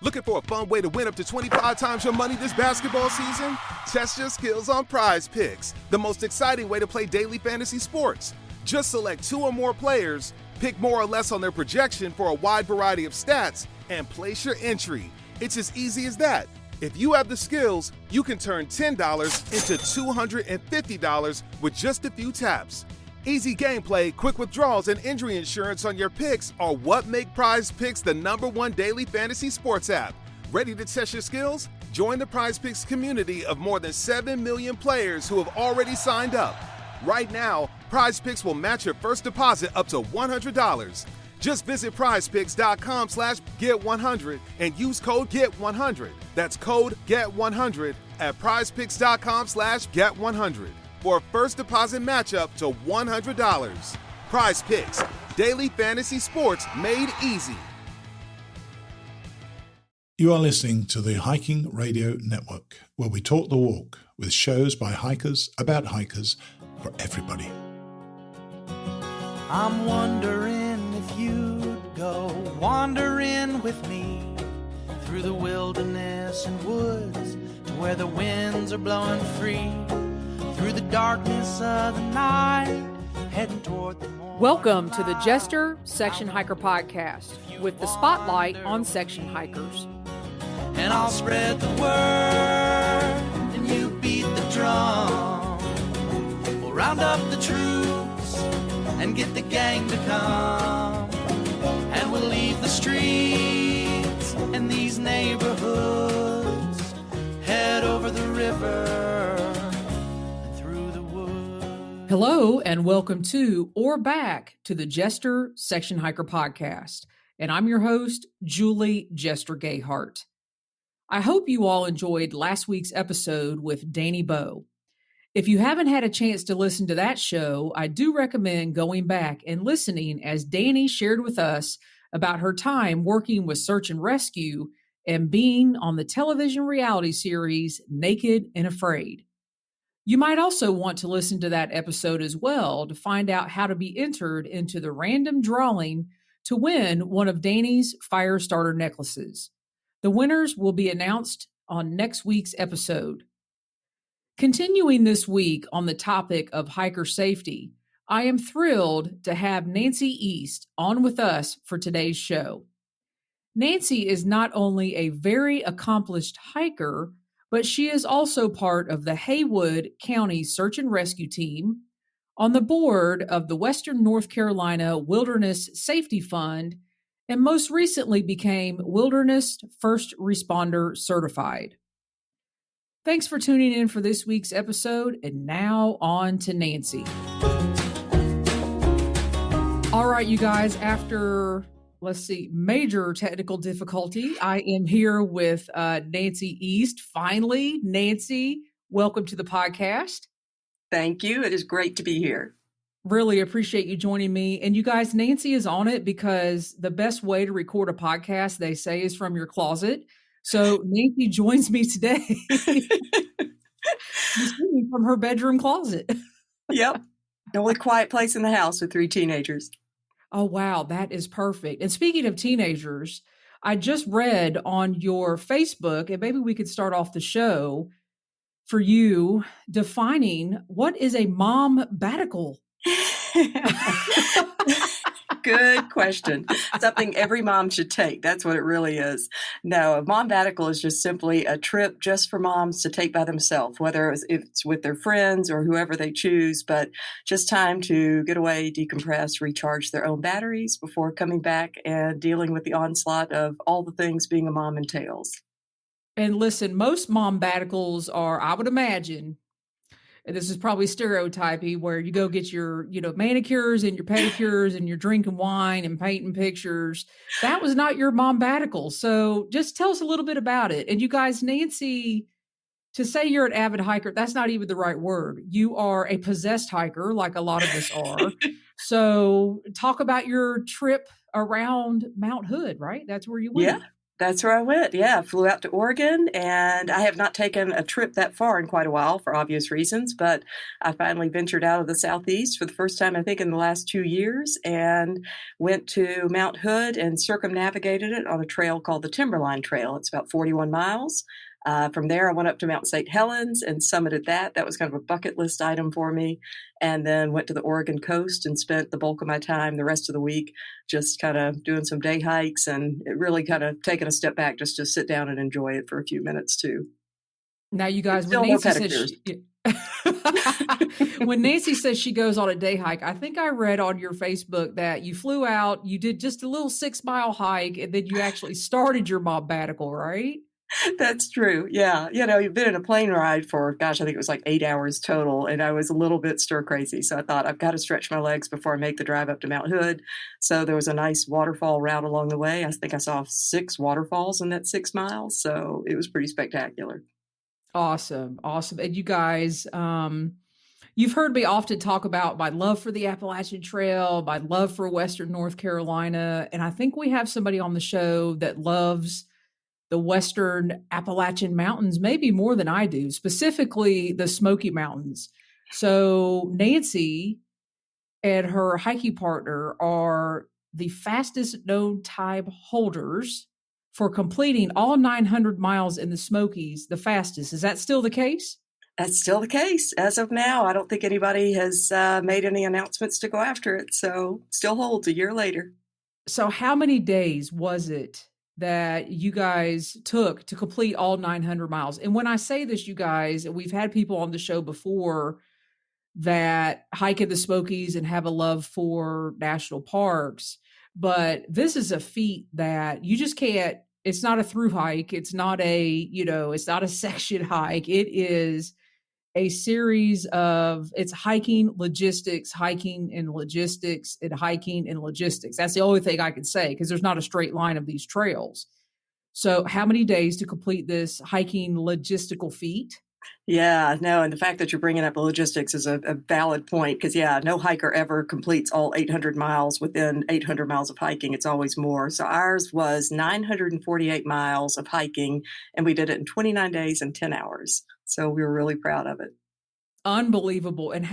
Looking for a fun way to win up to 25 times your money this basketball season? Test your skills on Prize Picks, the most exciting way to play daily fantasy sports. Just select 2 or more players, pick more or less on their projection for a wide variety of stats, and place your entry. It's as easy as that. If you have the skills, you can turn $10 into $250 with just a few taps. Easy gameplay, quick withdrawals, and injury insurance on your picks are what make Prize Picks the #1 daily fantasy sports app. Ready to test your skills? Join the Prize Picks community of more than 7 million players who have already signed up. Right now, Prize Picks will match your first deposit up to $100. Just visit prizepicks.com/get100 and use code GET100. That's code GET100 at prizepicks.com/get100 for a first deposit match up to $100. Prize Picks, daily fantasy sports made easy. You are listening to the Hiking Radio Network, where we talk the walk with shows by hikers, about hikers, for everybody. I'm wondering if you'd go wandering with me through the wilderness and woods to where the winds are blowing free, through the darkness of the night, heading toward the morning. Welcome to the Jester Section Hiker Podcast with the spotlight on section hikers. And I'll spread the word and you beat the drum. We'll round up the troops and get the gang to come, and we'll leave the streets and these neighborhoods, head over the river and through the woods. Hello and welcome to or back to the Jester Section Hiker Podcast. And I'm your host, Julie Jester Gayhart. I hope you all enjoyed last week's episode with Danny Bowe. If you haven't had a chance to listen to that show, I do recommend going back and listening as Danny shared with us about her time working with search and rescue and being on the television reality series Naked and Afraid. You might also want to listen to that episode as well to find out how to be entered into the random drawing to win one of Danny's fire starter necklaces. The winners will be announced on next week's episode. Continuing this week on the topic of hiker safety, I am thrilled to have Nancy East on with us for today's show. Nancy is not only a very accomplished hiker, but she is also part of the Haywood County Search and Rescue Team, on the board of the Western North Carolina Wilderness Safety Fund, and most recently became Wilderness First Responder Certified. Thanks for tuning in for this week's episode, and now on to Nancy. All right, you guys, after, major technical difficulty, I am here with Nancy East. Finally, Nancy, welcome to the podcast. Thank you. It is great to be here. Really appreciate you joining me. And you guys, Nancy is on it because the best way to record a podcast, they say, is from your closet. So Nancy joins me today from her bedroom closet. Yep. The only quiet place in the house with 3 teenagers. Oh, wow. That is perfect. And speaking of teenagers, I just read on your Facebook, and maybe we could start off the show for you defining what is a mombattical. Good question. Something every mom should take. That's what it really is. No, a mombattical is just simply a trip just for moms to take by themselves, whether it's with their friends or whoever they choose, but just time to get away, decompress, recharge their own batteries before coming back and dealing with the onslaught of all the things being a mom entails. And listen, most mombatticals are, I would imagine, and this is probably stereotypy, where you go get your, manicures and your pedicures and you're drinking wine and painting pictures. That was not your mombatical. So just tell us a little bit about it. And you guys, Nancy, to say you're an avid hiker, that's not even the right word. You are a possessed hiker, like a lot of us are. So talk about your trip around Mount Hood, right? That's where you went. Yeah. That's where I went. Yeah, flew out to Oregon, and I have not taken a trip that far in quite a while for obvious reasons, but I finally ventured out of the Southeast for the first time, I think, in the last 2 years, and went to Mount Hood and circumnavigated it on a trail called the Timberline Trail. It's about 41 miles. From there, I went up to Mount St. Helens and summited that. That was kind of a bucket list item for me. And then went to the Oregon coast and spent the bulk of my time the rest of the week just kind of doing some day hikes, and it really kind of taking a step back just to sit down and enjoy it for a few minutes too. Now, you guys, Still when no Nancy says pedicures. when Nancy says she goes on a day hike, I think I read on your Facebook that you flew out, you did just a little 6-mile hike, and then you actually started your mombattical, right? That's true. Yeah. You've been in a plane ride for, gosh, I think it was like 8 hours total. And I was a little bit stir crazy. So I thought I've got to stretch my legs before I make the drive up to Mount Hood. So there was a nice waterfall route along the way. I think I saw 6 waterfalls in that 6 miles. So it was pretty spectacular. Awesome. Awesome. And you guys, you've heard me often talk about my love for the Appalachian Trail, my love for Western North Carolina. And I think we have somebody on the show that loves the Western Appalachian Mountains, maybe more than I do, specifically the Smoky Mountains. So Nancy and her hiking partner are the fastest known time holders for completing all 900 miles in the Smokies, the fastest. Is that still the case? That's still the case. As of now, I don't think anybody has made any announcements to go after it. So still holds a year later. So how many days was it that you guys took to complete all 900 miles? And when I say this, you guys, we've had people on the show before that hike in the Smokies and have a love for national parks, but this is a feat that you just can't, it's not a through hike. It's not it's not a section hike. It is a series of, it's hiking, logistics, hiking and logistics, and hiking and logistics. That's the only thing I can say, because there's not a straight line of these trails. So how many days to complete this hiking logistical feat? Yeah, no, and the fact that you're bringing up the logistics is a valid point, because, no hiker ever completes all 800 miles within 800 miles of hiking. It's always more. So ours was 948 miles of hiking, and we did it in 29 days and 10 hours. So we were really proud of it. Unbelievable. And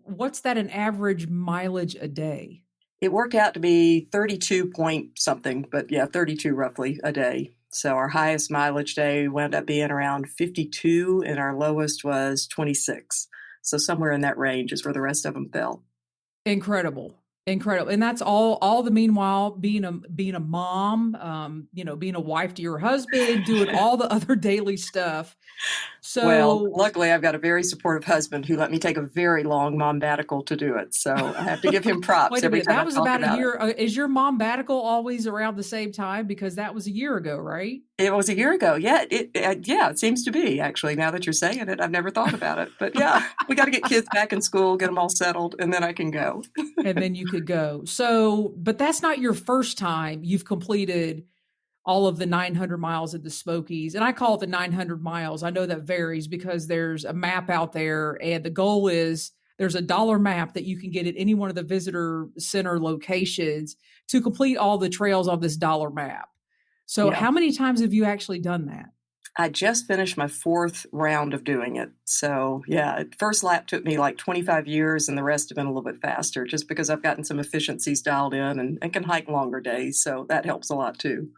what's that an average mileage a day? It worked out to be 32 point something, but 32 roughly a day. So our highest mileage day wound up being around 52, and our lowest was 26. So somewhere in that range is where the rest of them fell. Incredible. And that's all the meanwhile being a mom, being a wife to your husband, doing all the other daily stuff. So, well, luckily I've got a very supportive husband who let me take a very long mombattical to do it. So I have to give him props. Wait a every minute, time that I was talk about a year. it. Is your mombattical always around the same time? Because that was a year ago, right? It was a year ago. Yeah, it seems to be, actually, now that you're saying it. I've never thought about it. But we got to get kids back in school, get them all settled, and then I can go. And then you could go. So, but that's not your first time you've completed all of the 900 miles of the Smokies. And I call it the 900 miles. I know that varies because there's a map out there, and the goal is there's a dollar map that you can get at any one of the visitor center locations to complete all the trails on this dollar map. So how many times have you actually done that? I just finished my 4th round of doing it. So first lap took me like 25 years, and the rest have been a little bit faster just because I've gotten some efficiencies dialed in and can hike longer days. So that helps a lot too.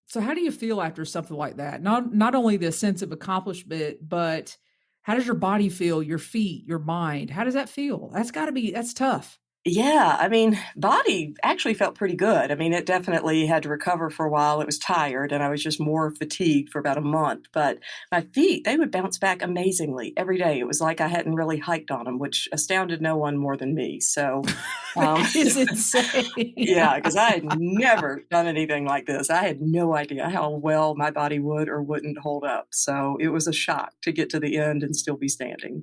So how do you feel after something like that? Not only the sense of accomplishment, but how does your body feel, your feet, your mind? How does that feel? That's tough. Yeah, I mean, body actually felt pretty good. I mean, it definitely had to recover for a while. It was tired, and I was just more fatigued for about a month. But my feet, they would bounce back amazingly every day. It was like I hadn't really hiked on them, which astounded no one more than me. So it's insane. Yeah, because I had never done anything like this. I had no idea how well my body would or wouldn't hold up. So it was a shock to get to the end and still be standing.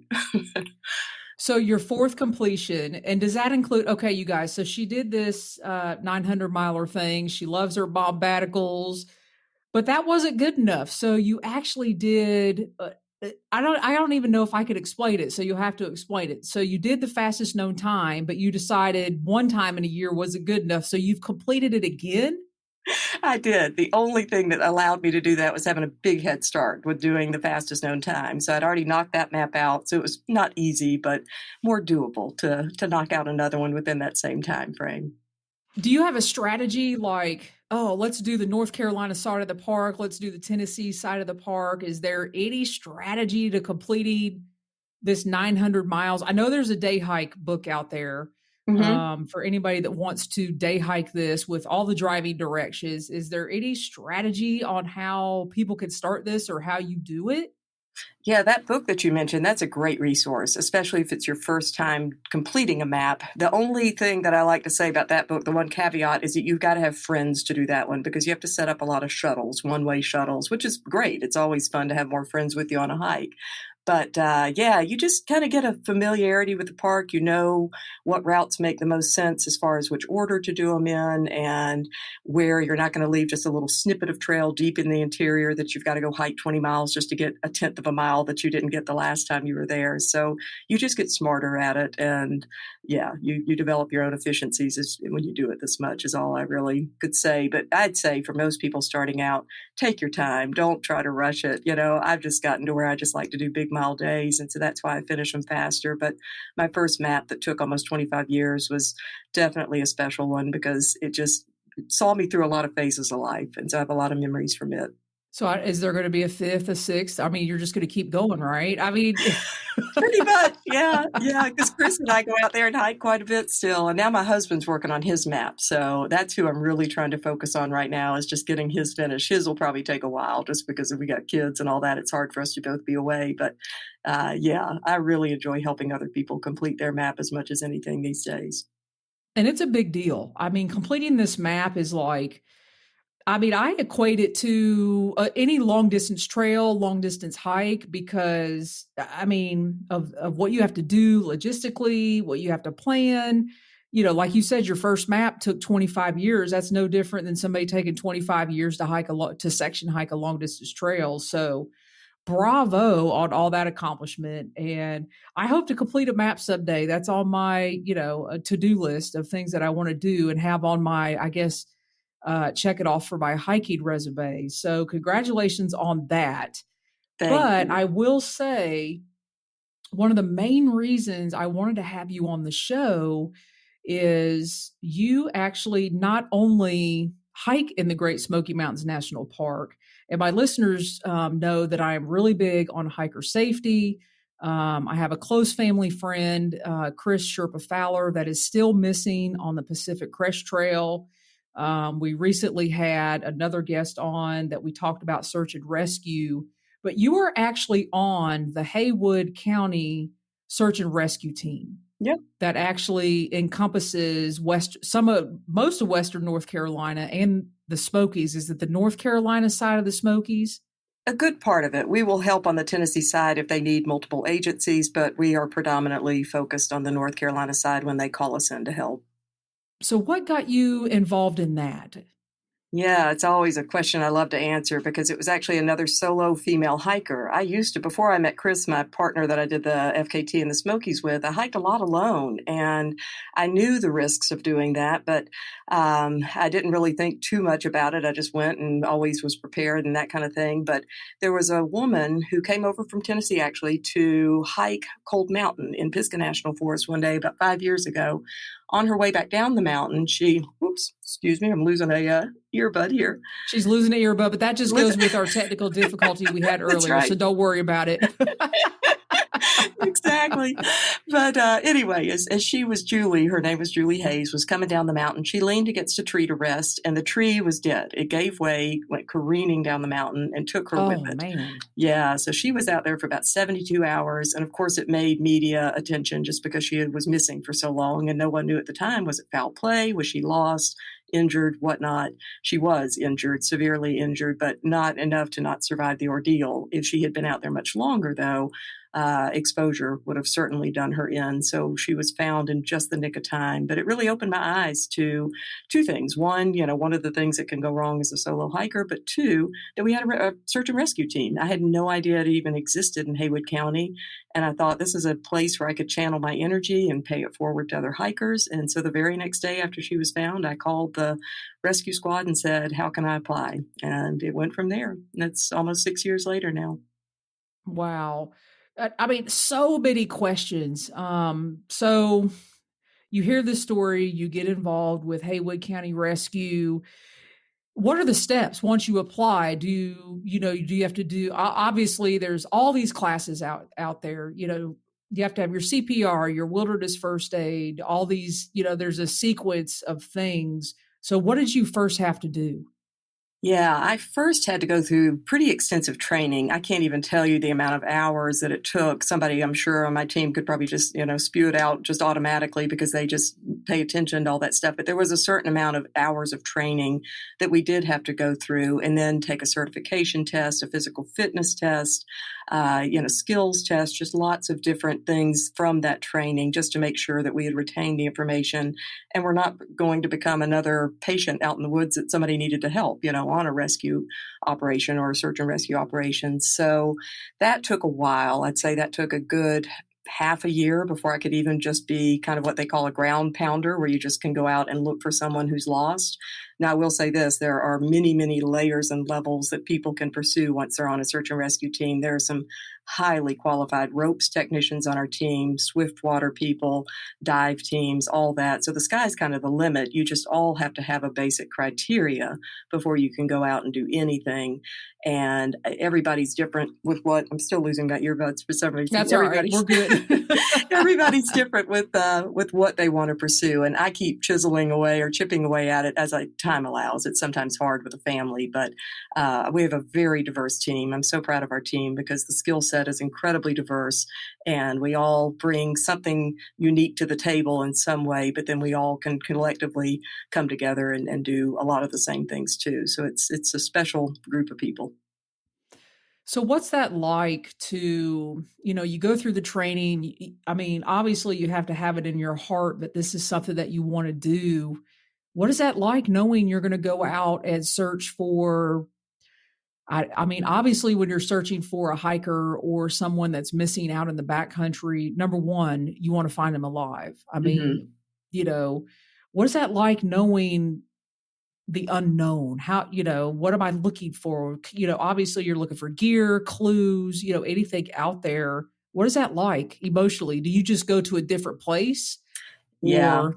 So your 4th completion, and does that include, okay, you guys, so she did this 900 miler thing. She loves her mombatticals, but that wasn't good enough. So you actually did, I don't even know if I could explain it. So you'll have to explain it. So you did the fastest known time, but you decided one time in a year wasn't good enough. So you've completed it again? I did. The only thing that allowed me to do that was having a big head start with doing the fastest known time. So I'd already knocked that map out. So it was not easy, but more doable to knock out another one within that same time frame. Do you have a strategy like, oh, let's do the North Carolina side of the park, let's do the Tennessee side of the park? Is there any strategy to completing this 900 miles? I know there's a day hike book out there for anybody that wants to day hike this with all the driving directions. Is there any strategy on how people can start this or how you do it? Yeah, that book that you mentioned, that's a great resource, especially if it's your first time completing a map. The only thing that I like to say about that book, the one caveat, is that you've got to have friends to do that one because you have to set up a lot of shuttles, one-way shuttles, which is great. It's always fun to have more friends with you on a hike. But yeah, you just kind of get a familiarity with the park. You know what routes make the most sense as far as which order to do them in and where you're not going to leave just a little snippet of trail deep in the interior that you've got to go hike 20 miles just to get a tenth of a mile that you didn't get the last time you were there. So you just get smarter at it. And yeah, you develop your own efficiencies when you do it this much is all I really could say. But I'd say for most people starting out, take your time. Don't try to rush it. You know, I've just gotten to where I just like to do big mile days. And so that's why I finish them faster. But my first map that took almost 25 years was definitely a special one because it just saw me through a lot of phases of life. And so I have a lot of memories from it. So is there going to be a fifth, a sixth? I mean, you're just going to keep going, right? I mean, pretty much. Yeah. Yeah. Because Chris and I go out there and hike quite a bit still. And now my husband's working on his map. So that's who I'm really trying to focus on right now is just getting his finished. His will probably take a while just because we got kids and all that. It's hard for us to both be away. But yeah, I really enjoy helping other people complete their map as much as anything these days. And it's a big deal. I mean, completing this map is like, I mean, I equate it to any long distance trail, long distance hike, because I mean, of what you have to do logistically, what you have to plan. You know, like you said, your first map took 25 years. That's no different than somebody taking 25 years to section hike a long distance trail. So bravo on all that accomplishment. And I hope to complete a map someday. That's on my, to-do list of things that I want to do and have on my, I guess, check it off for my hiking resume. So congratulations on that. But I will say one of the main reasons I wanted to have you on the show is you actually not only hike in the Great Smoky Mountains National Park, and my listeners know that I am really big on hiker safety. I have a close family friend, Chris Sherpa Fowler, that is still missing on the Pacific Crest Trail. We recently had another guest on that we talked about search and rescue, but you are actually on the Haywood County search and rescue team. Yep. That actually encompasses most of Western North Carolina and the Smokies. Is it the North Carolina side of the Smokies? A good part of it. We will help on the Tennessee side if they need multiple agencies, but we are predominantly focused on the North Carolina side when they call us in to help. So what got you involved in that? Yeah, it's always a question I love to answer because it was actually another solo female hiker. I used to, before I met Chris, my partner that I did the FKT and the Smokies with, I hiked a lot alone and I knew the risks of doing that, but I didn't really think too much about it. I just went and always was prepared and that kind of thing. But there was a woman who came over from Tennessee actually to hike Cold Mountain in Pisgah National Forest one day about 5 years ago. On her way back down the mountain, excuse me, I'm losing a earbud here. She's losing an earbud, but that just goes with our technical difficulty we had earlier, right. So don't worry about it. Exactly. But anyway, as she was Julie, her name was Julie Hayes, was coming down the mountain. She leaned against a tree to rest, and the tree was dead. It gave way, went careening down the mountain, and took her with it. Man. Yeah, so she was out there for about 72 hours, and of course it made media attention just because she was missing for so long, and no one knew at the time, was it foul play? Was she lost? Injured, whatnot. She was injured, severely injured, but not enough to not survive the ordeal. If she had been out there much longer, though, exposure would have certainly done her in. So she was found in just the nick of time. But it really opened my eyes to two things. One, one of the things that can go wrong as a solo hiker, but two, that we had a search and rescue team. I had no idea it even existed in Haywood County. And I thought this is a place where I could channel my energy and pay it forward to other hikers. And so the very next day after she was found, I called the rescue squad and said, how can I apply? And it went from there. That's almost 6 years later now. Wow. I mean, so many questions. So you hear this story, you get involved with Haywood County Rescue. What are the steps once you apply? Do you have to do, obviously there's all these classes out there, you have to have your CPR, your wilderness first aid, all these, there's a sequence of things. So what did you first have to do? Yeah, I first had to go through pretty extensive training. I can't even tell you the amount of hours that it took. Somebody, I'm sure, on my team could probably just, spew it out just automatically because they just pay attention to all that stuff. But there was a certain amount of hours of training that we did have to go through and then take a certification test, a physical fitness test, skills test, just lots of different things from that training just to make sure that we had retained the information and we're not going to become another patient out in the woods that somebody needed to help, on a rescue operation or a search and rescue operation. So that took a while. I'd say that took a good half a year before I could even just be kind of what they call a ground pounder, where you just can go out and look for someone who's lost. Now, I will say this, there are many, many layers and levels that people can pursue once they're on a search and rescue team. There are some highly qualified ropes technicians on our team, swift water people, dive teams, all that. So the sky's kind of the limit. You just all have to have a basic criteria before you can go out and do anything. And everybody's different with what, I'm still losing my earbuds for some reason. That's all right. We're good. Everybody's different with what they want to pursue. And I keep chiseling away or chipping away at it as time allows. It's sometimes hard with a family, but we have a very diverse team. I'm so proud of our team because the skill set is incredibly diverse and we all bring something unique to the table in some way, but then we all can collectively come together and do a lot of the same things too. So it's a special group of people. So what's that like to, you go through the training? I mean, obviously you have to have it in your heart that this is something that you want to do. What is that like knowing you're going to go out and search for, I mean, obviously when you're searching for a hiker or someone that's missing out in the backcountry, number one, you want to find them alive. I mean, what is that like knowing the unknown? How, what am I looking for? Obviously you're looking for gear, clues, anything out there. What is that like emotionally? Do you just go to a different place? Yeah.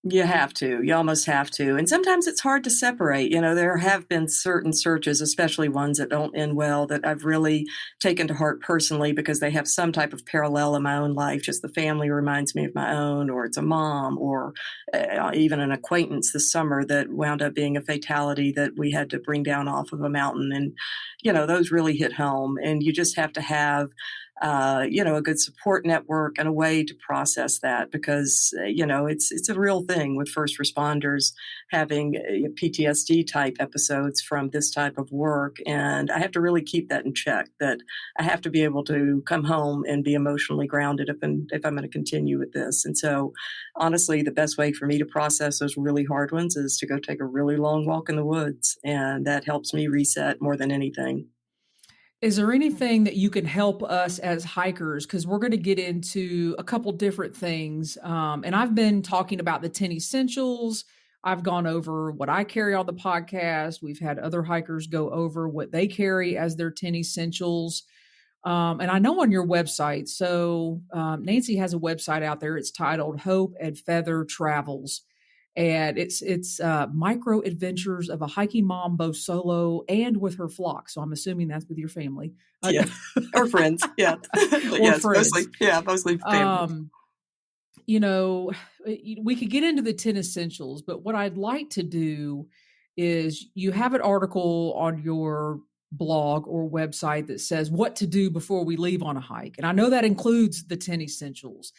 You have to. You almost have to. And sometimes it's hard to separate. There have been certain searches, especially ones that don't end well, that I've really taken to heart personally because they have some type of parallel in my own life. Just the family reminds me of my own, or it's a mom, or even an acquaintance this summer that wound up being a fatality that we had to bring down off of a mountain. And, those really hit home. And you just have to have a good support network and a way to process that because, it's a real thing with first responders having PTSD type episodes from this type of work. And I have to really keep that in check, that I have to be able to come home and be emotionally grounded if I'm going to continue with this. And so honestly, the best way for me to process those really hard ones is to go take a really long walk in the woods. And that helps me reset more than anything. Is there anything that you can help us as hikers? Because we're going to get into a couple different things. And I've been talking about the 10 essentials. I've gone over what I carry on the podcast. We've had other hikers go over what they carry as their 10 essentials. And I know on your website, so Nancy has a website out there. It's titled Hope and Feather Travels. And it's micro adventures of a hiking mom, both solo and with her flock. So I'm assuming that's with your family. Yeah. Or friends. Yeah. Or friends. Mostly family. We could get into the 10 essentials, but what I'd like to do is you have an article on your blog or website that says what to do before we leave on a hike. And I know that includes the 10 essentials.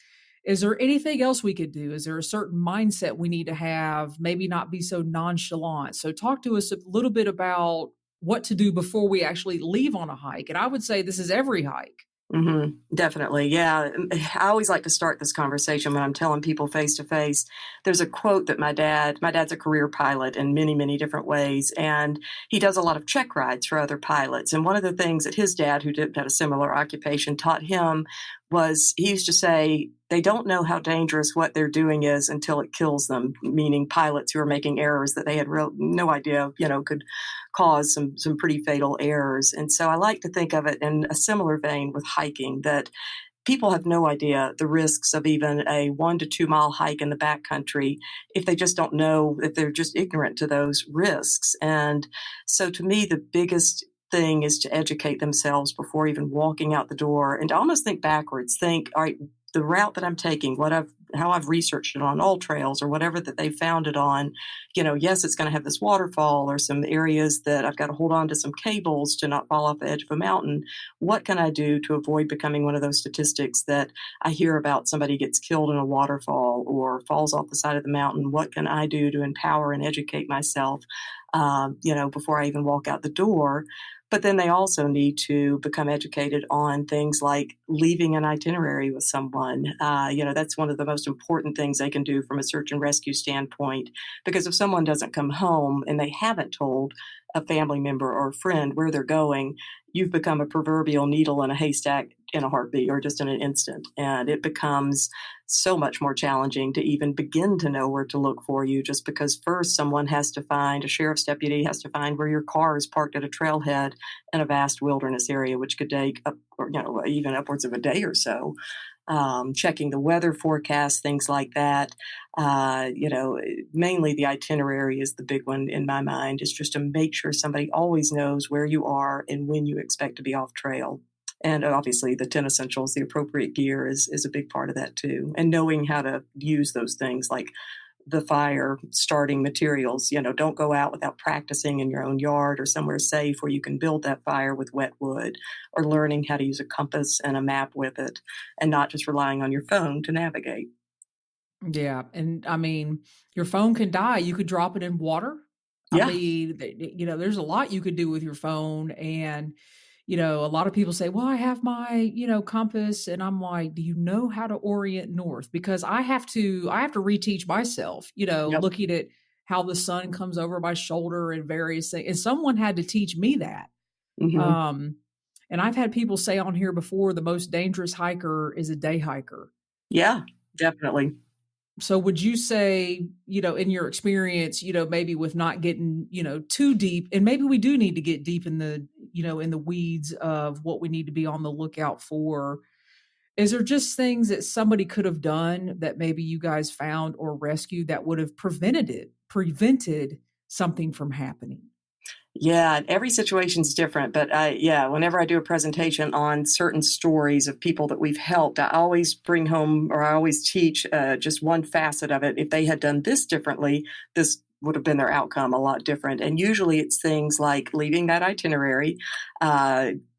Is there anything else we could do? Is there a certain mindset we need to have? Maybe not be so nonchalant. So talk to us a little bit about what to do before we actually leave on a hike. And I would say this is every hike. Definitely. Yeah. I always like to start this conversation when I'm telling people face to face. There's a quote that my dad's a career pilot in many, many different ways. And he does a lot of check rides for other pilots. And one of the things that his dad, who had a similar occupation, taught him was he used to say, they don't know how dangerous what they're doing is until it kills them, meaning pilots who are making errors that they had no idea, could cause some pretty fatal errors. And so I like to think of it in a similar vein with hiking, that people have no idea the risks of even a 1 to 2 mile hike in the backcountry if they just don't know, if they're just ignorant to those risks. And so to me, the biggest thing is to educate themselves before even walking out the door, and to almost think backwards. Think, all right, the route that I'm taking, how I've researched it on all trails or whatever that they found it on, yes, it's going to have this waterfall or some areas that I've got to hold on to some cables to not fall off the edge of a mountain. What can I do to avoid becoming one of those statistics that I hear about? Somebody gets killed in a waterfall or falls off the side of the mountain. What can I do to empower and educate myself, before I even walk out the door? But then they also need to become educated on things like leaving an itinerary with someone. That's one of the most important things they can do from a search and rescue standpoint, because if someone doesn't come home and they haven't told a family member or a friend where they're going, you've become a proverbial needle in a haystack in a heartbeat, or just in an instant. And it becomes so much more challenging to even begin to know where to look for you, just because first a sheriff's deputy has to find where your car is parked at a trailhead in a vast wilderness area, which could take even upwards of a day or so. Checking the weather forecast, things like that. Mainly the itinerary is the big one in my mind, is just to make sure somebody always knows where you are and when you expect to be off trail. And obviously the 10 essentials, the appropriate gear is a big part of that too. And knowing how to use those things like the fire starting materials. Don't go out without practicing in your own yard or somewhere safe where you can build that fire with wet wood, or learning how to use a compass and a map with it, and not just relying on your phone to navigate. Yeah. And I mean, your phone can die. You could drop it in water. Yeah. There's a lot you could do with your phone. And, a lot of people say, well, I have my, compass. And I'm like, do you know how to orient north? Because I have to reteach myself, Yep. looking at how the sun comes over my shoulder and various things. And someone had to teach me that. Mm-hmm. And I've had people say on here before, the most dangerous hiker is a day hiker. Yeah, definitely. So would you say, in your experience, maybe with not getting, too deep, and maybe we do need to get deep in the, in the weeds of what we need to be on the lookout for, is there just things that somebody could have done that maybe you guys found or rescued that would have prevented something from happening? Yeah, every situation's different, but whenever I do a presentation on certain stories of people that we've helped, I always bring home, or I always teach just one facet of it. If they had done this differently, this would have been their outcome a lot different. And usually it's things like leaving that itinerary,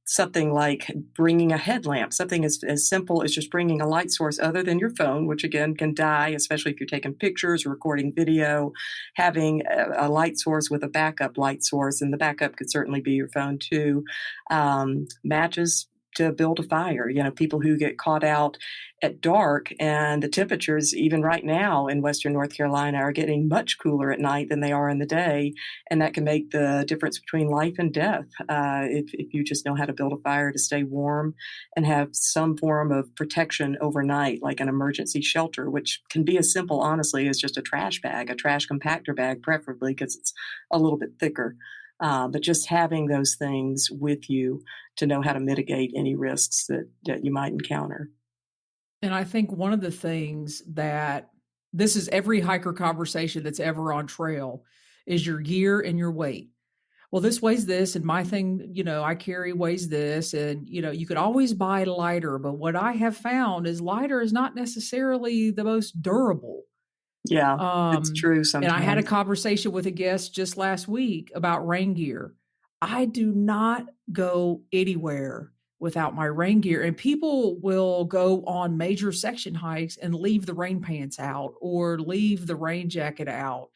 something like bringing a headlamp, something as simple as just bringing a light source other than your phone, which again can die, especially if you're taking pictures or recording video. Having a light source with a backup light source, and the backup could certainly be your phone too. Matches to build a fire. People who get caught out at dark, and the temperatures, even right now in Western North Carolina, are getting much cooler at night than they are in the day. And that can make the difference between life and death if you just know how to build a fire to stay warm and have some form of protection overnight, like an emergency shelter, which can be as simple, honestly, as just a trash compactor bag, preferably because it's a little bit thicker. But just having those things with you to know how to mitigate any risks that you might encounter. And I think one of the things that this is every hiker conversation that's ever on trail is your gear and your weight. Well, this weighs this, and my thing, I carry weighs this, and, you could always buy lighter. But what I have found is lighter is not necessarily the most durable. Yeah, it's true sometimes. And I had a conversation with a guest just last week about rain gear. I do not go anywhere without my rain gear. And people will go on major section hikes and leave the rain pants out or leave the rain jacket out.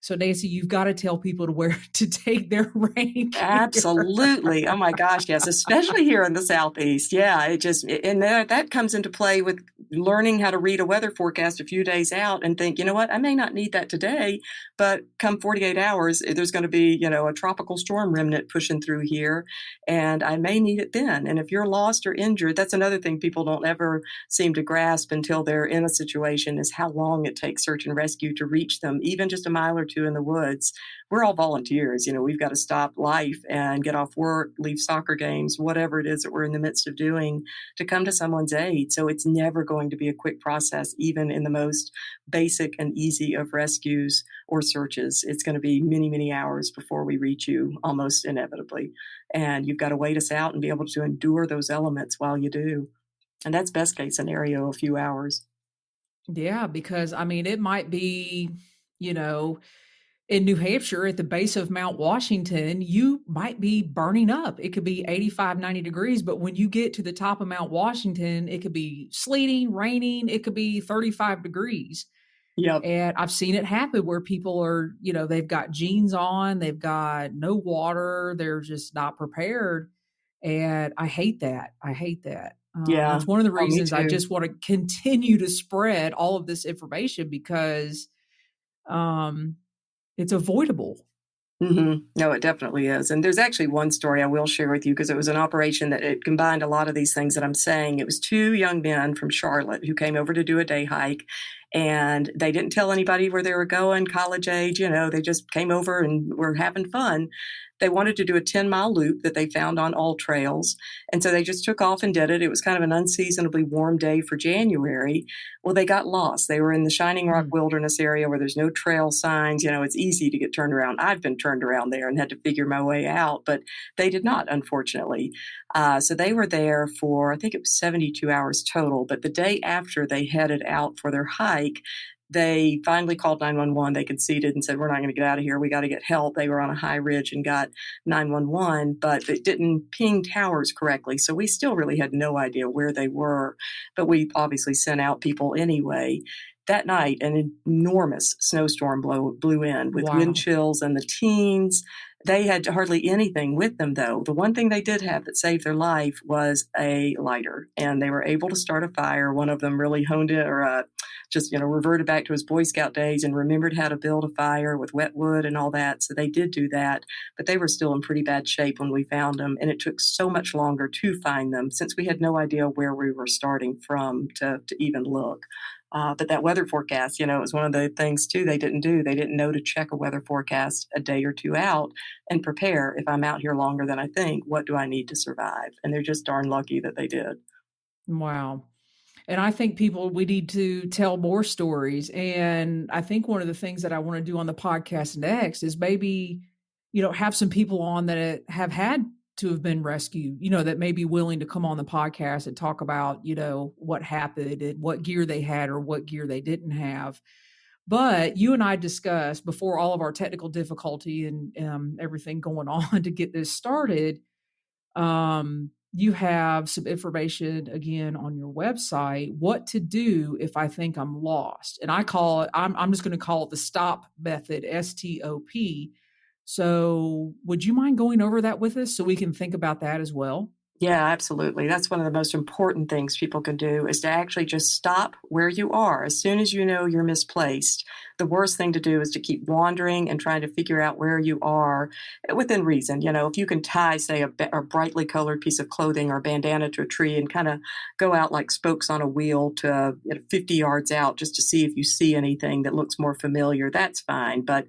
So Nancy, you've got to tell people to take their rain gear. Absolutely. Oh my gosh, yes, especially here in the Southeast. Yeah, and that comes into play with learning how to read a weather forecast a few days out and think, you know what, I may not need that today, but come 48 hours, there's going to be, a tropical storm remnant pushing through here, and I may need it then. And if you're lost or injured, that's another thing people don't ever seem to grasp until they're in a situation, is how long it takes search and rescue to reach them, even just a mile or two in the woods. We're all volunteers. We've got to stop life and get off work, leave soccer games, whatever it is that we're in the midst of doing, to come to someone's aid. So it's never going to be a quick process, even in the most basic and easy of rescues or searches. It's going to be many, many hours before we reach you, almost inevitably. And you've got to wait us out and be able to endure those elements while you do. And that's best case scenario, a few hours. Yeah, because it might be, in New Hampshire at the base of Mount Washington, you might be burning up. It could be 85, 90 degrees, but when you get to the top of Mount Washington, it could be sleeting, raining, it could be 35 degrees. Yep. And I've seen it happen where people are, they've got jeans on, they've got no water, they're just not prepared. And I hate that. Yeah. It's one of the me reasons I too. just want to continue to spread all of this information, because it's avoidable. Mm-hmm. No, it definitely is. And there's actually one story I will share with you, because it was an operation that it combined a lot of these things that I'm saying. It was two young men from Charlotte who came over to do a day hike, and they didn't tell anybody where they were going, college age, they just came over and were having fun. They wanted to do a 10-mile loop that they found on all trails. And so they just took off and did it. It was kind of an unseasonably warm day for January. Well, they got lost. They were in the Shining Rock Wilderness area where there's no trail signs. It's easy to get turned around. I've been turned around there and had to figure my way out, but they did not, unfortunately. So they were there for, I think it was 72 hours total. But the day after they headed out for their hike, they finally called 911. They conceded and said, we're not going to get out of here. We got to get help. They were on a high ridge and got 911, but it didn't ping towers correctly. So we still really had no idea where they were, but we obviously sent out people anyway. That night, an enormous snowstorm blew in with wind chills and the teens. They had hardly anything with them, though. The one thing they did have that saved their life was a lighter, and they were able to start a fire. One of them really honed it, or reverted back to his Boy Scout days and remembered how to build a fire with wet wood and all that. So they did do that, but they were still in pretty bad shape when we found them. And it took so much longer to find them, since we had no idea where we were starting from to even look. But that weather forecast, it was one of the things, too, they didn't do. They didn't know to check a weather forecast a day or two out and prepare. If I'm out here longer than I think, what do I need to survive? And they're just darn lucky that they did. Wow. And I think we need to tell more stories. And I think one of the things that I want to do on the podcast next is maybe, have some people on that have had to have been rescued, that may be willing to come on the podcast and talk about, what happened and what gear they had or what gear they didn't have. But you and I discussed before all of our technical difficulty and everything going on to get this started. You have some information again on your website, what to do if I think I'm lost. And I call it, I'm just going to call it the STOP method, STOP. So would you mind going over that with us so we can think about that as well? Yeah, absolutely. That's one of the most important things people can do, is to actually just stop where you are. As soon as you know you're misplaced, the worst thing to do is to keep wandering and trying to figure out where you are within reason. If you can tie, say, a brightly colored piece of clothing or bandana to a tree and kind of go out like spokes on a wheel to 50 yards out just to see if you see anything that looks more familiar, that's fine. But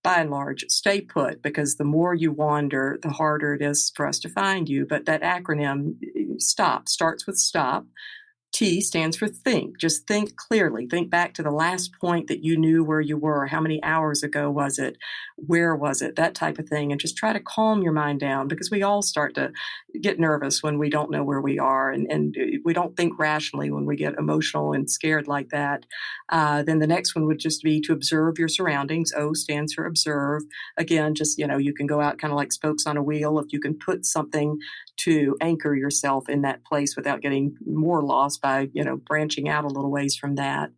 by and large, stay put, because the more you wander, the harder it is for us to find you. But that acronym, STOP, starts with stop. T stands for think. Just think clearly. Think back to the last point that you knew where you were. How many hours ago was it? Where was it? That type of thing. And just try to calm your mind down, because we all start to get nervous when we don't know where we are. And we don't think rationally when we get emotional and scared like that. Then the next one would just be to observe your surroundings. O stands for observe. Again, just, you can go out kind of like spokes on a wheel. If you can put something to anchor yourself in that place without getting more lost by, branching out a little ways from that.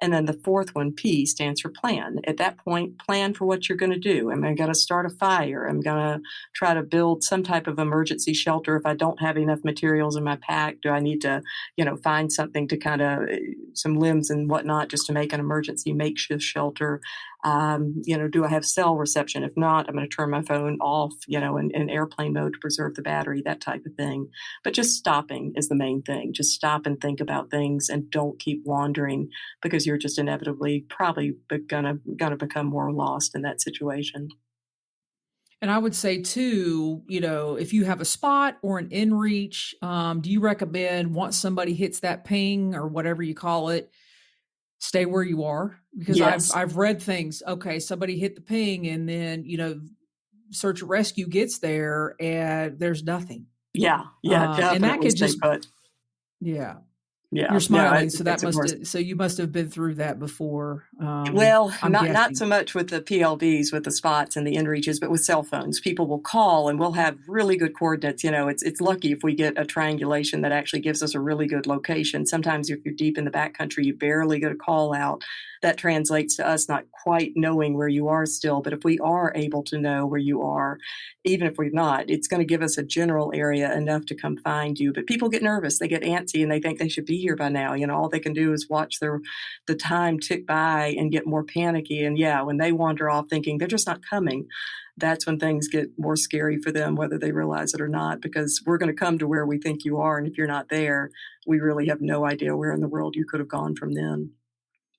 And then the fourth one, P, stands for plan. At that point, plan for what you're going to do. Am I going to start a fire? I'm going to try to build some type of emergency shelter if I don't have enough materials in my pack. Do I need to, find something to kind of some limbs and whatnot just to make an emergency makeshift shelter? Do I have cell reception? If not, I'm going to turn my phone off, in airplane mode to preserve the battery, that type of thing. But just stopping is the main thing. Just stop and think about things and don't keep wandering, because you're just inevitably probably gonna become more lost in that situation. And I would say too, if you have a spot or an in reach, do you recommend once somebody hits that ping or whatever you call it, stay where you are? Because Yes. I've read things. Okay, somebody hit the ping, and then search and rescue gets there, and there's nothing. Yeah, definitely. And that could stay just put. Yeah. Yeah, You're smiling, it's so that of course. so you must have been through that before. Well, I'm not guessing. so much with the PLDs, with the spots and the inReaches, but with cell phones. People will call and we'll have really good coordinates. It's lucky if we get a triangulation that actually gives us a really good location. Sometimes if you're deep in the backcountry, you barely get a call out. That translates to us not quite knowing where you are still. But if we are able to know where you are, even if we're not, it's going to give us a general area enough to come find you. But people get nervous, they get antsy, and they think they should be here by now. All they can do is watch the time tick by and get more panicky. And when they wander off thinking they're just not coming, that's when things get more scary for them, whether they realize it or not, because we're going to come to where we think you are. And if you're not there, we really have no idea where in the world you could have gone from then.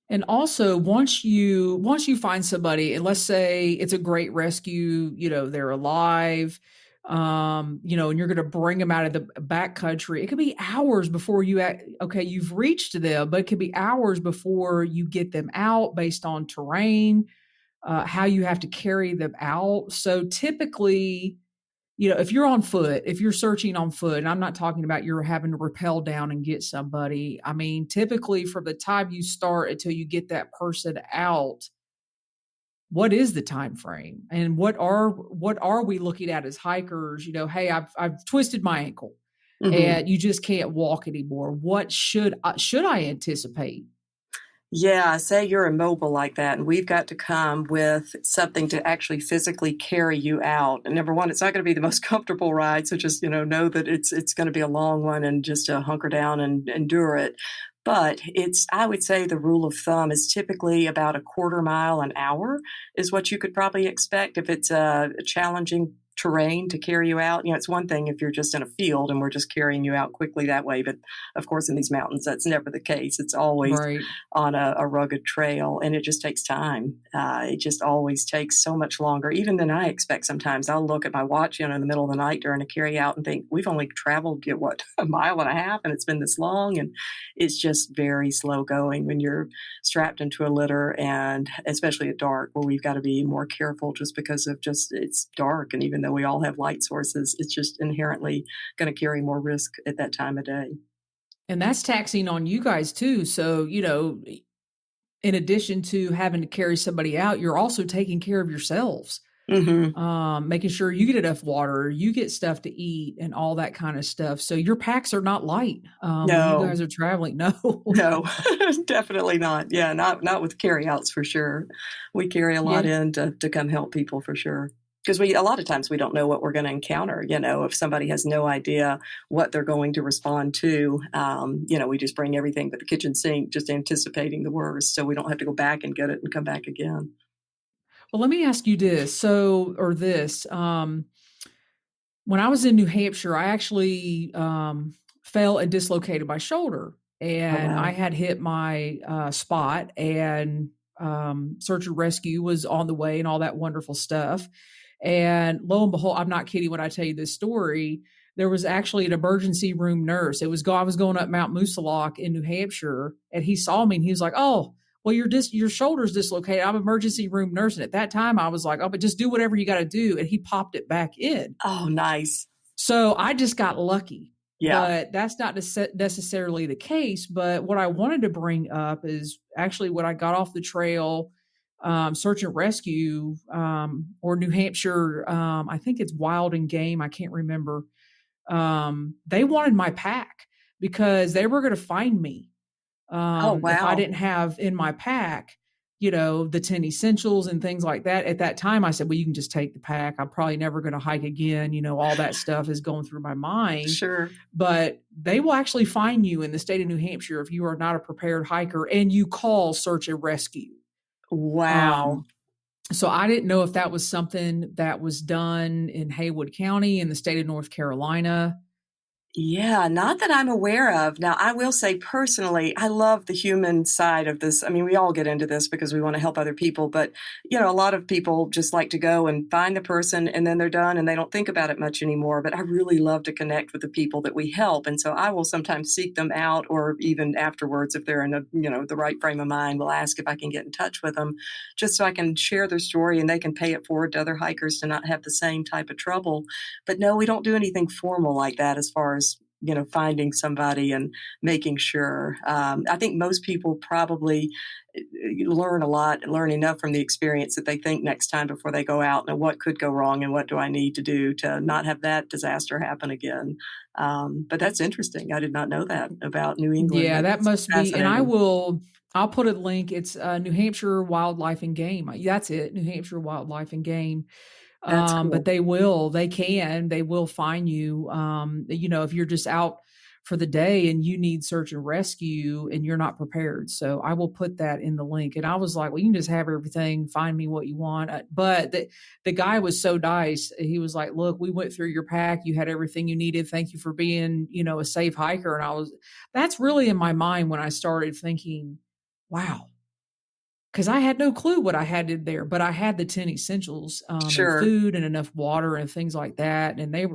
And also, once you find somebody, and let's say it's a great rescue, they're alive, and you're going to bring them out of the backcountry. It could be hours before you've reached them, but it could be hours before you get them out based on terrain, how you have to carry them out. So typically, if you're on foot, if you're searching on foot, and I'm not talking about you're having to rappel down and get somebody. I mean, typically from the time you start until you get that person out, what is the time frame? And what are we looking at as hikers? Hey, I've twisted my ankle, Mm-hmm. and you just can't walk anymore. What should I anticipate? Yeah, say you're immobile like that, and we've got to come with something to actually physically carry you out. And number one, it's not going to be the most comfortable ride, so just know that it's going to be a long one, and just to hunker down and endure it. But I would say the rule of thumb is typically about a quarter mile an hour is what you could probably expect if it's a challenging terrain to carry you out. It's one thing if you're just in a field and we're just carrying you out quickly that way. But of course, in these mountains, that's never the case. It's always Right. on a rugged trail, and it just takes time. It just always takes so much longer, even than I expect sometimes. I'll look at my watch, in the middle of the night during a carry out and think, we've only traveled, a mile and a half, and it's been this long. And it's just very slow going when you're strapped into a litter, and especially at dark, where we've got to be more careful just because of it's dark. And even though we all have light sources, it's just inherently going to carry more risk at that time of day. And that's taxing on you guys too. So, in addition to having to carry somebody out, you're also taking care of yourselves, making sure you get enough water, you get stuff to eat, and all that kind of stuff. So your packs are not light when you guys are traveling. No, definitely not. Yeah, not with carryouts for sure. We carry a lot in to come help people for sure. Because a lot of times we don't know what we're going to encounter. If somebody has no idea what they're going to respond to, we just bring everything but the kitchen sink, just anticipating the worst, so we don't have to go back and get it and come back again. Well, let me ask you this. When I was in New Hampshire, I actually fell and dislocated my shoulder, and I had hit my spot, and search and rescue was on the way and all that wonderful stuff. And lo and behold, I'm not kidding when I tell you this story, there was actually an emergency room nurse. I was going up Mount Moosilauke in New Hampshire, and he saw me and he was like, "Oh, well, your shoulder's dislocated. I'm an emergency room nurse." And at that time I was like, "Oh, but just do whatever you got to do." And he popped it back in. Oh, nice. So I just got lucky. Yeah. But that's not necessarily the case. But what I wanted to bring up is actually when I got off the trail, search and rescue, or New Hampshire, I think it's Wild and Game, I can't remember. They wanted my pack because they were going to find me. Oh, If I wow. didn't have in my pack, the 10 essentials and things like that. At that time, I said, well, you can just take the pack. I'm probably never going to hike again. All that stuff is going through my mind. Sure. But they will actually fine you in the state of New Hampshire if you are not a prepared hiker and you call search and rescue. Wow. So I didn't know if that was something that was done in Haywood County in the state of North Carolina. Yeah, not that I'm aware of. Now, I will say personally, I love the human side of this. I mean, we all get into this because we want to help other people, but a lot of people just like to go and find the person and then they're done and they don't think about it much anymore. But I really love to connect with the people that we help. And so I will sometimes seek them out, or even afterwards, if they're in the right frame of mind, we'll ask if I can get in touch with them just so I can share their story and they can pay it forward to other hikers to not have the same type of trouble. But no, we don't do anything formal like that as far as finding somebody and making sure. I think most people probably learn enough from the experience that they think next time before they go out, and what could go wrong and what do I need to do to not have that disaster happen again. But that's interesting. I did not know that about New England. Yeah, that That's must be. And fascinating. I'll put a link. It's New Hampshire Wildlife and Game. That's it. New Hampshire Wildlife and Game. That's But cool. they will find you. If you're just out for the day and you need search and rescue and you're not prepared. So I will put that in the link. And I was like, well, you can just have everything, find me what you want. But the guy was so nice. He was like, look, we went through your pack. You had everything you needed. Thank you for being, a safe hiker. And that's really in my mind when I started thinking, wow. Because I had no clue what I had in there, but I had the 10 essentials and Sure. food and enough water and things like that. And they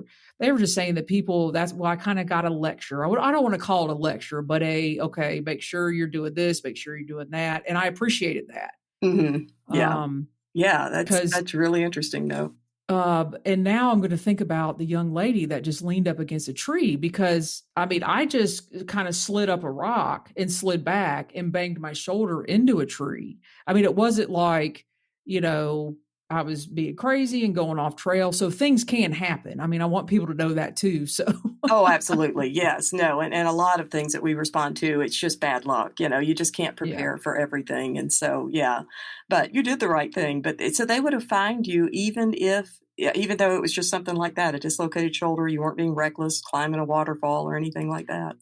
were just saying that people, that's why I kind of got a lecture. I don't want to call it a lecture, but okay, make sure you're doing this, make sure you're doing that. And I appreciated that. Mm-hmm. Yeah. Yeah. Because That's really interesting, though. and now I'm going to think about the young lady that just leaned up against a tree because I just kind of slid up a rock and slid back and banged my shoulder into a tree. It wasn't like, I was being crazy and going off trail. So things can happen. I want people to know that too. So Oh, absolutely. Yes. No. And a lot of things that we respond to, it's just bad luck. You just can't yeah. prepare for everything. And so, yeah, but you did the right thing. But so they would have fined you even though it was just something like that, a dislocated shoulder, you weren't being reckless, climbing a waterfall or anything like that.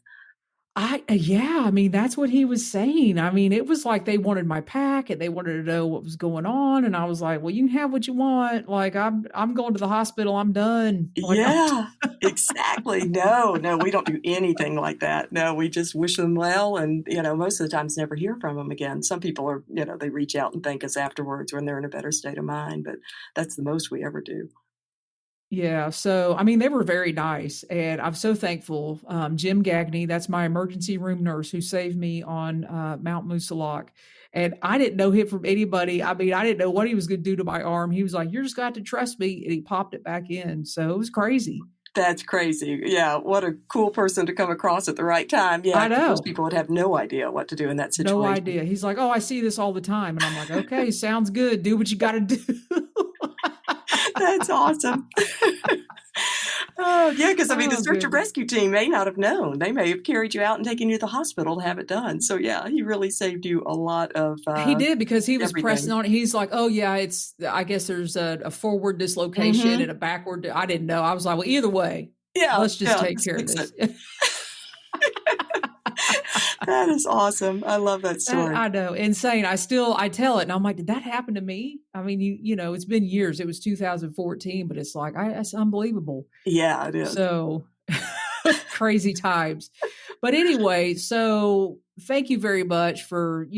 That's what he was saying. It was like they wanted my pack and they wanted to know what was going on. And I was like, well, you can have what you want. Like, I'm going to the hospital. I'm done. Like, Yeah, exactly. No, we don't do anything like that. No, we just wish them well. And, most of the times never hear from them again. Some people are, they reach out and thank us afterwards when they're in a better state of mind, but that's the most we ever do. yeah. So, they were very nice and I'm so thankful. Jim Gagney, that's my emergency room nurse who saved me on Mount Moosilauke. And I didn't know him from anybody. I didn't know what he was going to do to my arm. He was like, you're just got to trust me. And he popped it back in. So it was crazy. That's crazy. Yeah. What a cool person to come across at the right time. Yeah. I know. Most people would have no idea what to do in that situation. No idea. He's like, oh, I see this all the time. And I'm like, okay, sounds good. Do what you got to do. That's awesome. Oh, yeah, because the search and goodness. rescue team may not have known. They may have carried you out and taken you to the hospital to have it done. So, yeah, he really saved you a lot of he did because he was everything. pressing on it. He's like, oh, yeah, I guess there's a forward dislocation and a backward. I didn't know. I was like, well, either way, let's just take care of this. That is awesome. I love that story. I know. Insane. I tell it and I'm like, did that happen to me? It's been years. It was 2014, but it's like, that's unbelievable. Yeah, it is. So crazy times. But anyway, so thank you very much for,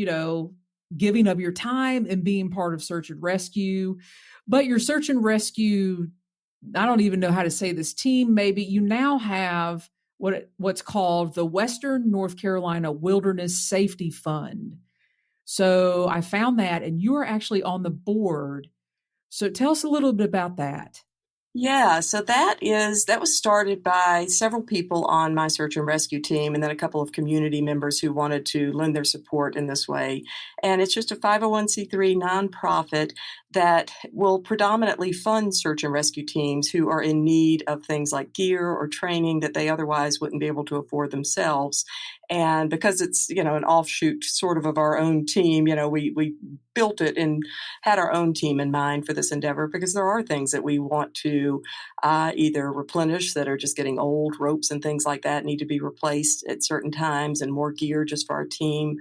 giving up your time and being part of search and rescue. But your search and rescue, I don't even know how to say this team, maybe you now have what's called the Western North Carolina Wilderness Safety Fund. So I found that, and you are actually on the board. So tell us a little bit about that. Yeah, so that was started by several people on my search and rescue team and then a couple of community members who wanted to lend their support in this way. And it's just a 501c3 nonprofit that will predominantly fund search and rescue teams who are in need of things like gear or training that they otherwise wouldn't be able to afford themselves. And because it's, an offshoot sort of our own team, we built it and had our own team in mind for this endeavor, because there are things that we want to either replenish that are just getting old. Ropes and things like that need to be replaced at certain times, and more gear just for our team.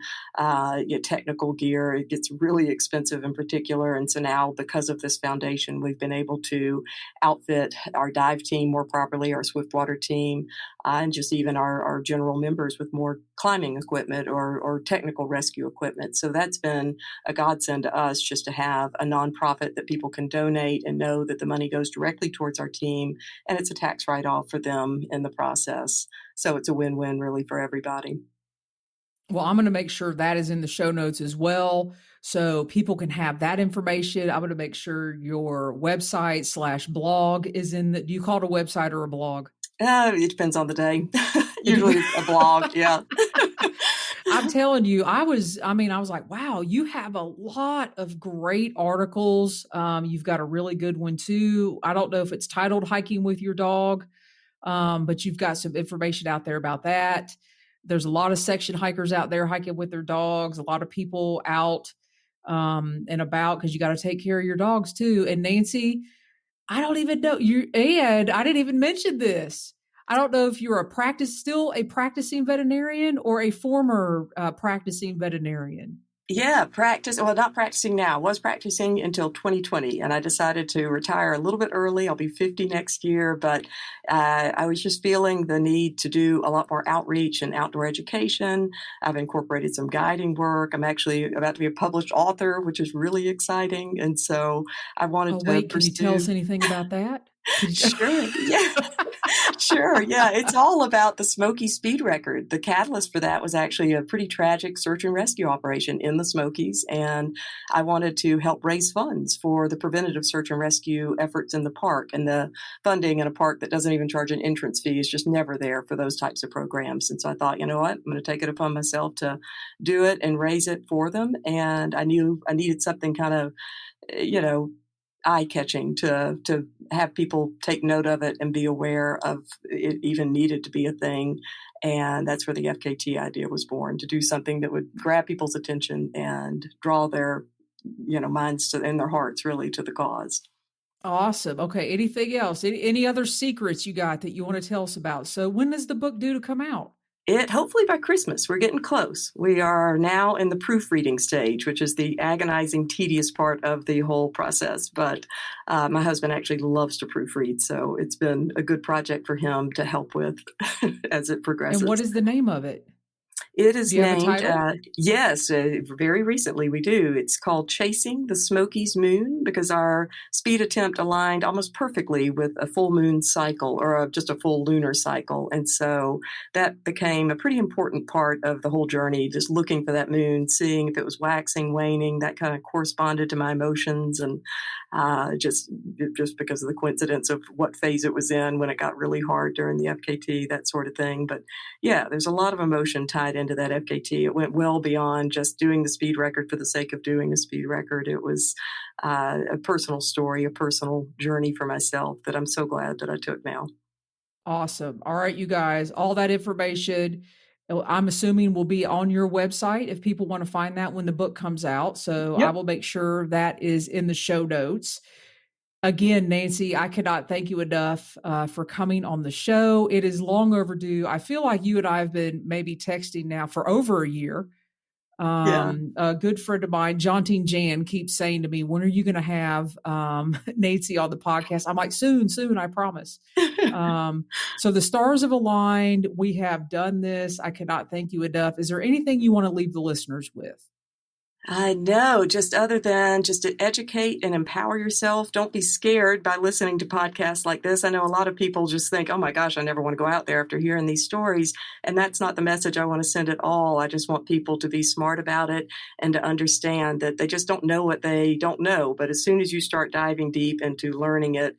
Technical gear, it gets really expensive in particular. And so now, because of this foundation, we've been able to outfit our dive team more properly, our swiftwater team, and just even our general members with more climbing equipment or technical rescue equipment. So that's been a godsend to us, just to have a nonprofit that people can donate and know that the money goes directly towards our team, and it's a tax write-off for them in the process. So it's a win-win really for everybody. Well, I'm going to make sure that is in the show notes as well, so people can have that information. I'm going to make sure your website/blog is in the, do you call it a website or a blog? It depends on the day. Usually a blog, yeah. I'm telling you, I was like, wow, you have a lot of great articles. You've got a really good one too. I don't know if it's titled Hiking with Your Dog, but you've got some information out there about that. There's a lot of section hikers out there hiking with their dogs, a lot of people out and about, because you got to take care of your dogs too. And Nancy, I don't even know and I didn't even mention this. I don't know if you're still a practicing veterinarian or a former practicing veterinarian. Yeah, not practicing now. I was practicing until 2020, and I decided to retire a little bit early. I'll be 50 next year, but I was just feeling the need to do a lot more outreach and outdoor education. I've incorporated some guiding work. I'm actually about to be a published author, which is really exciting. And so I wanted to Can you tell us anything about that? Sure. Yeah. Sure. Yeah. It's all about the Smokies speed record. The catalyst for that was actually a pretty tragic search and rescue operation in the Smokies. And I wanted to help raise funds for the preventative search and rescue efforts in the park. And the funding in a park that doesn't even charge an entrance fee is just never there for those types of programs. And so I thought, you know what, I'm going to take it upon myself to do it and raise it for them. And I knew I needed something kind of, eye-catching to have people take note of it and be aware of it even needed to be a thing. And that's where the FKT idea was born, to do something that would grab people's attention and draw their, minds and their hearts really to the cause. Awesome. Okay. Anything else? Any other secrets you got that you want to tell us about? So when is the book due to come out? Hopefully by Christmas. We're getting close. We are now in the proofreading stage, which is the agonizing, tedious part of the whole process. But my husband actually loves to proofread, so it's been a good project for him to help with as it progresses. And what is the name of it? It is Do you have a named, title? yes, very recently we do. It's called Chasing the Smokies Moon, because our speed attempt aligned almost perfectly with a full moon cycle, or just a full lunar cycle. And so that became a pretty important part of the whole journey, just looking for that moon, seeing if it was waxing, waning. That kind of corresponded to my emotions, and just because of the coincidence of what phase it was in when it got really hard during the FKT, that sort of thing. But yeah, there's a lot of emotion tied into that FKT. It went well beyond just doing the speed record for the sake of doing a speed record. It was a personal story, a personal journey for myself that I'm so glad that I took now. Awesome. All right, you guys, all that information, I'm assuming, will be on your website if people want to find that when the book comes out. So Yep. I will make sure that is in the show notes. Again, Nancy, I cannot thank you enough for coming on the show. It is long overdue. I feel like you and I have been maybe texting now for over a year. A good friend of mine, Jaunting Jan, keeps saying to me, when are you going to have Nancy on the podcast? I'm like, soon, I promise. So the stars have aligned. We have done this. I cannot thank you enough. Is there anything you want to leave the listeners with? I know, just other than just to educate and empower yourself. Don't be scared by listening to podcasts like this. I know a lot of people just think, oh my gosh, I never want to go out there after hearing these stories. And that's not the message I want to send at all. I just want people to be smart about it and to understand that they just don't know what they don't know. But as soon as you start diving deep into learning it,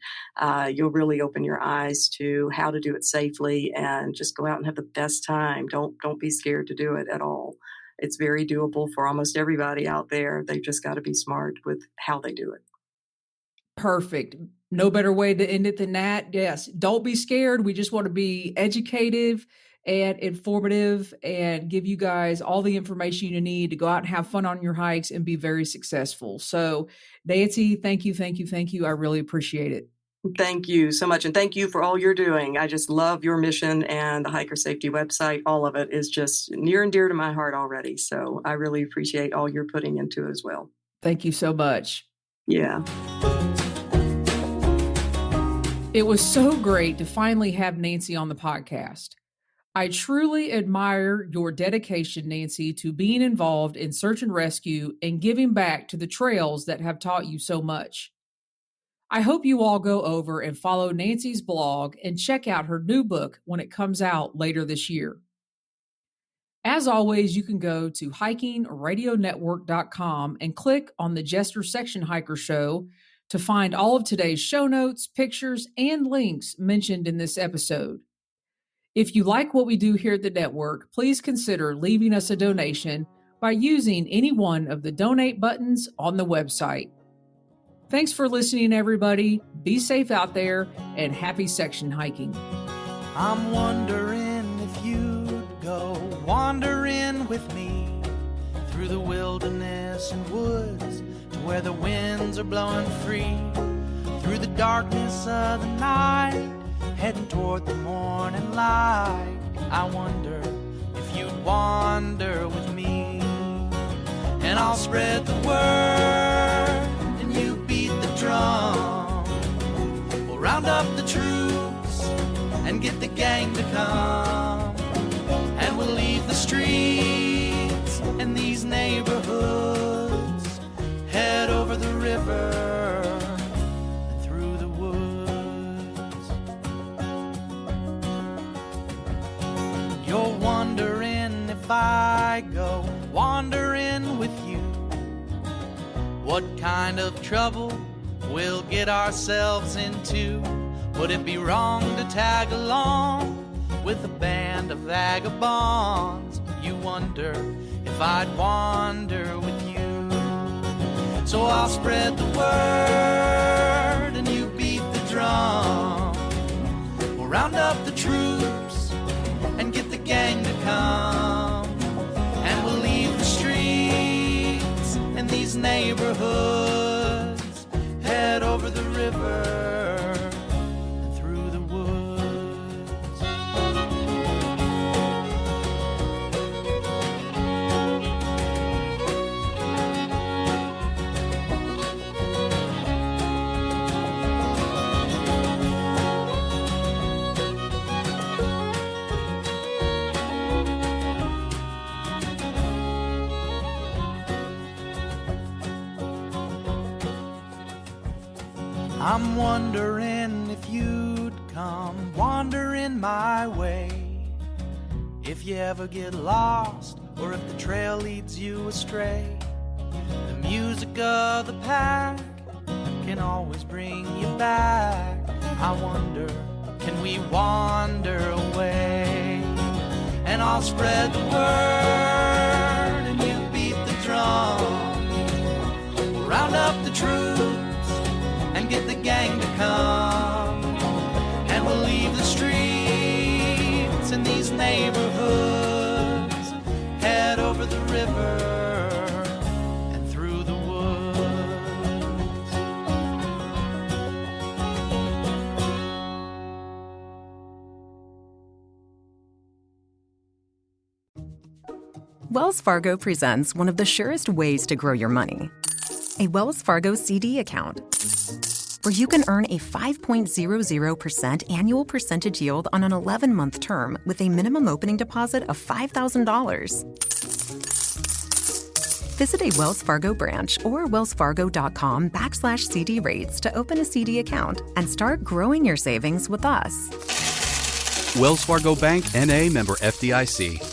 you'll really open your eyes to how to do it safely and just go out and have the best time. Don't be scared to do it at all. It's very doable for almost everybody out there. They've just got to be smart with how they do it. Perfect. No better way to end it than that. Yes. Don't be scared. We just want to be educative and informative and give you guys all the information you need to go out and have fun on your hikes and be very successful. So, Nancy, thank you, thank you, thank you. I really appreciate it. Thank you so much. And thank you for all you're doing. I just love your mission, and the Hiker Safety website. All of it is just near and dear to my heart already. So I really appreciate all you're putting into it as well. Thank you so much. Yeah. It was so great to finally have Nancy on the podcast. I truly admire your dedication, Nancy, to being involved in search and rescue and giving back to the trails that have taught you so much. I hope you all go over and follow Nancy's blog and check out her new book when it comes out later this year. As always, you can go to hikingradionetwork.com and click on the Jester Section Hiker Show to find all of today's show notes, pictures, and links mentioned in this episode. If you like what we do here at the network, please consider leaving us a donation by using any one of the donate buttons on the website. Thanks for listening, everybody. Be safe out there and happy section hiking. I'm wondering if you'd go wandering with me through the wilderness and woods to where the winds are blowing free, through the darkness of the night, heading toward the morning light. I wonder if you'd wander with me, and I'll spread the word and you beat the drum. We'll round up the troops and get the gang to come, and we'll leave the streets and these neighborhoods, head over the river and through the woods. You're wondering if I go wandering with you, what kind of trouble we'll get ourselves into. Would it be wrong to tag along with a band of vagabonds? You wonder if I'd wander with you. So I'll spread the word and you beat the drum. We'll round up the troops and get the gang to come, and we'll leave the streets and these neighborhoods, head over the river and through the woods. I'm wondering if you'd come wandering my way, if you ever get lost or if the trail leads you astray. The music of the pack can always bring you back. I wonder, can we wander away? And I'll spread the word and you beat the drum. We'll round up the troops and get the gang to come, and we'll leave the streets in these neighborhoods, head over the river and through the woods. Wells Fargo presents one of the surest ways to grow your money, a Wells Fargo CD account, where you can earn a 5.00% annual percentage yield on an 11-month term with a minimum opening deposit of $5,000. Visit a Wells Fargo branch or wellsfargo.com/CD rates to open a CD account and start growing your savings with us. Wells Fargo Bank, N.A., member FDIC.